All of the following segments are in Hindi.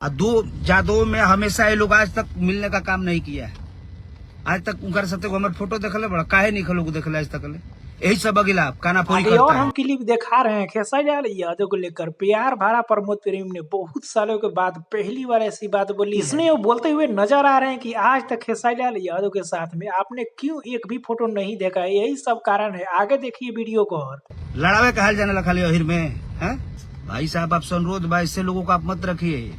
दो जादव में हमेशा ये लोग आज तक मिलने का काम नहीं किया है। आज तक उनका साथ हमारे फोटो देखले बड़ा काहे नहीं लोग देखले आज तक यही सब अगिला कानाफोरी आगे करता और है। हम क्लिप दिखा रहे हैं खेसारी लाल यादव को लेकर प्यार भरा प्रमोद प्रेमी ने बहुत सालों के बाद पहली बार ऐसी बात बोली है। इसमें वो बोलते हुए नजर आ रहे हैं कि आज तक खेसारी लाल यादव के साथ में आपने क्यों एक भी फोटो नहीं देखा है, यही सब कारण है। आगे देखिए वीडियो को। और लड़ावे कहल जाने लगा खाली अहिर में है। भाई साहब आप अनुरोध भाई इससे लोगों को आप मत रखिए।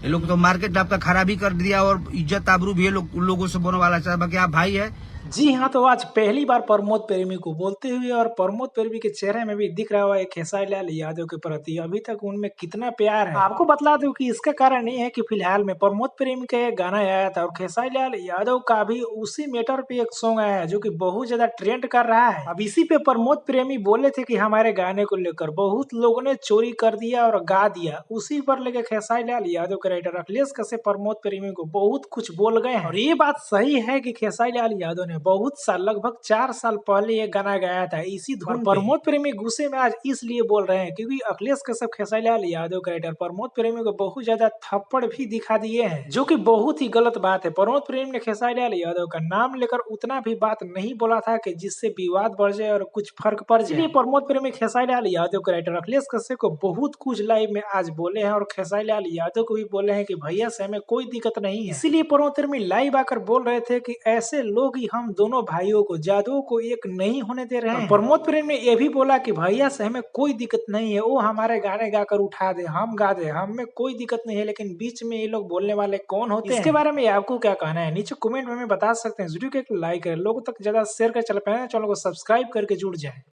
ये लोग तो मार्केट आपका खराब ही कर दिया और इज्जत आबरू भी ये लोगों से बोलने वाला चाहे बाकी आप भाई है। जी हाँ, तो आज पहली बार प्रमोद प्रेमी को बोलते हुए और प्रमोद प्रेमी के चेहरे में भी दिख रहा हुआ है खेसारी लाल यादव के प्रति अभी तक उनमें कितना प्यार है। आपको बतला दूं कि इसका कारण ये है कि फिलहाल में प्रमोद प्रेमी का एक गाना आया था और खेसारी लाल यादव का भी उसी मैटर पे एक सॉन्ग आया है जो कि बहुत ज्यादा ट्रेंड कर रहा है। अब इसी पे प्रमोद प्रेमी बोले थे कि हमारे गाने को लेकर बहुत लोगों ने चोरी कर दिया और गा दिया। उसी पर लेके खेसारी लाल यादव के राइटर अखिलेश कश्यप प्रमोद प्रेमी को बहुत कुछ बोल गए हैं। और ये बात सही है कि खेसारी लाल यादव ने बहुत साल लगभग 4 साल पहले ये गाना गाया था इसी धुन पे। प्रमोद प्रेमी गुस्से में आज इसलिए बोल रहे हैं क्योंकि अखिलेश कश्यप खेसारी लाल यादव के राइटर प्रमोद प्रेमी को बहुत ज्यादा थप्पड़ भी दिखा दिए हैं जो कि बहुत ही गलत बात है। प्रमोद प्रेमी ने खेसारी लाल यादव का नाम लेकर उतना भी बात नहीं बोला था कि जिससे विवाद बढ़ जाए और कुछ फर्क पड़ जाए। इसलिए प्रमोद प्रेमी खेसारी लाल यादव के राइटर अखिलेश कश्यप को बहुत कुछ लाइव में आज बोले हैं और खेसारी लाल यादव को भी बोले हैं कि भैया से हमें कोई दिक्कत नहीं है। इसीलिए प्रमोद प्रेमी लाइव आकर बोल रहे थे कि ऐसे लोग ही हम दोनों भाइयों को जादवों को एक नहीं होने दे रहे हैं। प्रमोद प्रेमी ने यह भी बोला कि भैया से हमें कोई दिक्कत नहीं है, वो हमारे गाने गाकर उठा दे, हम गा दे, हमें कोई दिक्कत नहीं है, लेकिन बीच में ये लोग बोलने वाले कौन होते हैं? इसके बारे में आपको क्या कहना है नीचे कमेंट में बता सकते हैं। वीडियो को एक लाइक करें, लोगों तक ज्यादा शेयर कर चल पाए, चैनल को सब्सक्राइब करके जुड़ जाए।